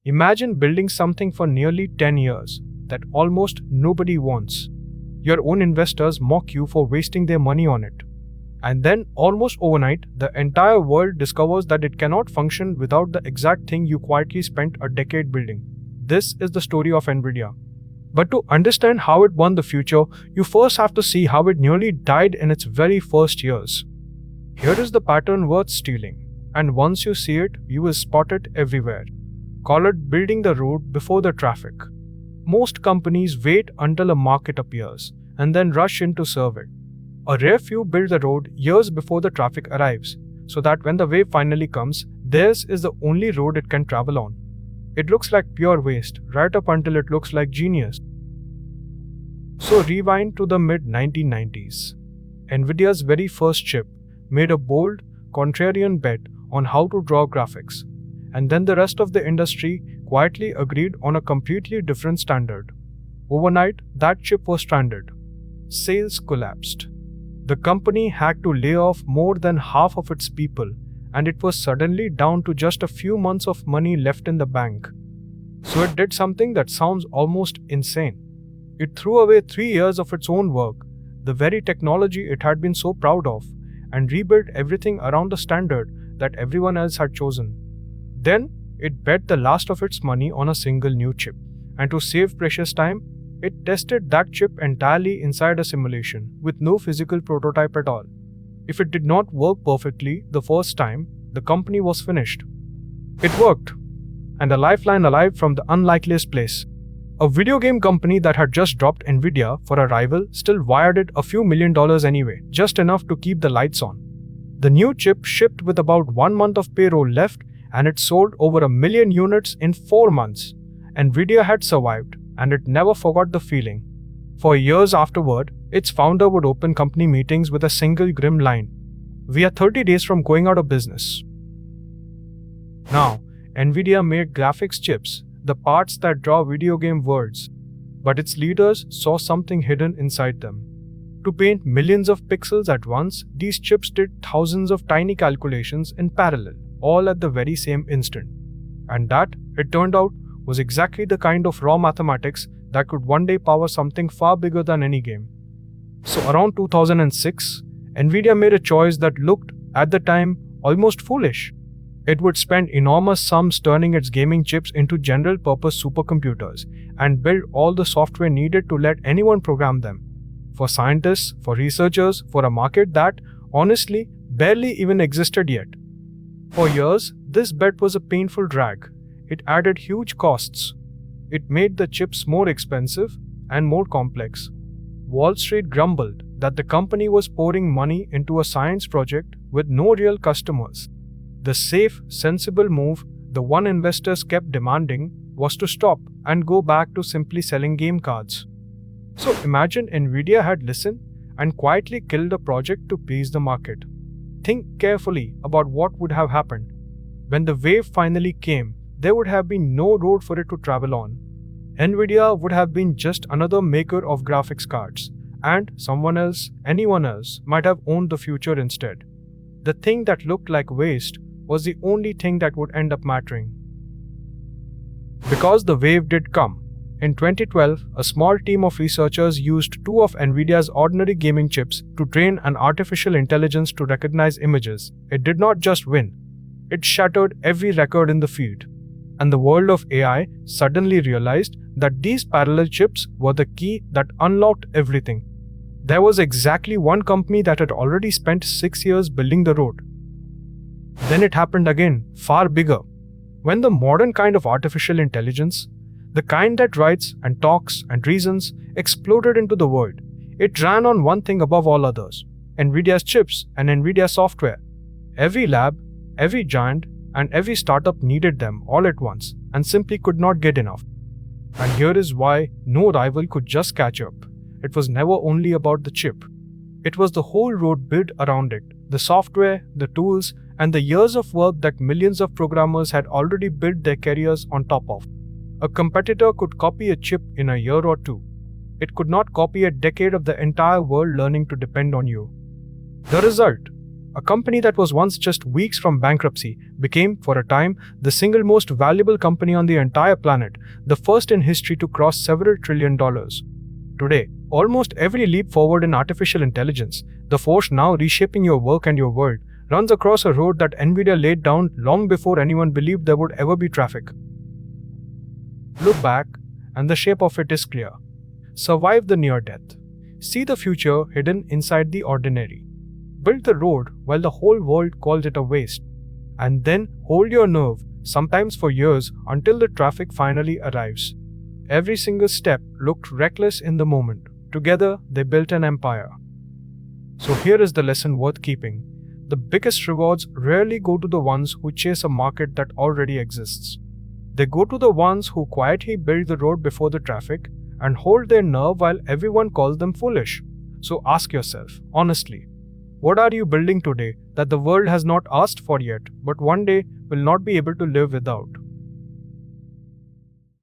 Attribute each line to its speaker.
Speaker 1: Imagine building something for nearly 10 years that almost nobody wants. Your own investors mock you for wasting their money on it. And then, almost overnight, the entire world discovers that it cannot function without the exact thing you quietly spent a decade building. This is the story of Nvidia. But to understand how it won the future, you first have to see how it nearly died in its very first years. Here is the pattern worth stealing, and once you see it, you will spot it everywhere. Call it building the road before the traffic. Most companies wait until a market appears and then rush in to serve it. A rare few build the road years before the traffic arrives, so that when the wave finally comes, theirs is the only road it can travel on. It looks like pure waste, right up until it looks like genius. So rewind to the mid-1990s. Nvidia's very first chip made a bold, contrarian bet on how to draw graphics, and then the rest of the industry quietly agreed on a completely different standard. Overnight, that chip was stranded. Sales collapsed. The company had to lay off more than half of its people, and it was suddenly down to just a few months of money left in the bank. So it did something that sounds almost insane. It threw away 3 years of its own work, the very technology it had been so proud of, and rebuilt everything around the standard that everyone else had chosen. Then, it bet the last of its money on a single new chip, and to save precious time, it tested that chip entirely inside a simulation with no physical prototype at all. If it did not work perfectly the first time, the company was finished. It worked, and a lifeline alive from the unlikeliest place. A video game company that had just dropped Nvidia for a rival still wired it a few $1 million anyway, just enough to keep the lights on. The new chip shipped with about 1 month of payroll left, and it sold over 1 million units in 4 months. Nvidia had survived, and it never forgot the feeling. For years afterward, its founder would open company meetings with a single grim line: "We are 30 days from going out of business." Now, Nvidia made graphics chips, the parts that draw video game worlds, but its leaders saw something hidden inside them. To paint millions of pixels at once, these chips did thousands of tiny calculations in parallel, all at the very same instant. And that, it turned out, was exactly the kind of raw mathematics that could one day power something far bigger than any game. So around 2006, Nvidia made a choice that looked, at the time, almost foolish. It would spend enormous sums turning its gaming chips into general-purpose supercomputers and build all the software needed to let anyone program them. For scientists, for researchers, for a market that, honestly, barely even existed yet. For years, this bet was a painful drag. It added huge costs. It made the chips more expensive and more complex. Wall Street grumbled that the company was pouring money into a science project with no real customers. The safe, sensible move the one investors kept demanding was to stop and go back to simply selling game cards. So imagine Nvidia had listened and quietly killed the project to please the market. Think carefully about what would have happened. When the wave finally came, there would have been no road for it to travel on. Nvidia would have been just another maker of graphics cards, and someone else, anyone else, might have owned the future instead. The thing that looked like waste was the only thing that would end up mattering. Because the wave did come. In 2012, a small team of researchers used 2 of Nvidia's ordinary gaming chips to train an artificial intelligence to recognize images. It did not just win, it shattered every record in the field. And the world of AI suddenly realized that these parallel chips were the key that unlocked everything. There was exactly one company that had already spent 6 years building the road. Then it happened again, far bigger. When the modern kind of artificial intelligence, the kind that writes and talks and reasons, exploded into the world, it ran on one thing above all others: Nvidia's chips and Nvidia software. Every lab, every giant, and every startup needed them all at once and simply could not get enough. And here is why no rival could just catch up. It was never only about the chip. It was the whole road built around it, the software, the tools, and the years of work that millions of programmers had already built their careers on top of. A competitor could copy a chip in a year or 2. It could not copy a decade of the entire world learning to depend on you. The result: A company that was once just weeks from bankruptcy became, for a time, the single most valuable company on the entire planet, the first in history to cross several $trillion. Today, almost every leap forward in artificial intelligence, the force now reshaping your work and your world, runs across a road that Nvidia laid down long before anyone believed there would ever be traffic. Look back, and the shape of it is clear. Survive the near death. See the future hidden inside the ordinary. Build the road while the whole world called it a waste. And then hold your nerve, sometimes for years, until the traffic finally arrives. Every single step looked reckless in the moment. Together, they built an empire. So here is the lesson worth keeping. The biggest rewards rarely go to the ones who chase a market that already exists. They go to the ones who quietly build the road before the traffic and hold their nerve while everyone calls them foolish. So ask yourself, honestly, what are you building today that the world has not asked for yet, but one day will not be able to live without?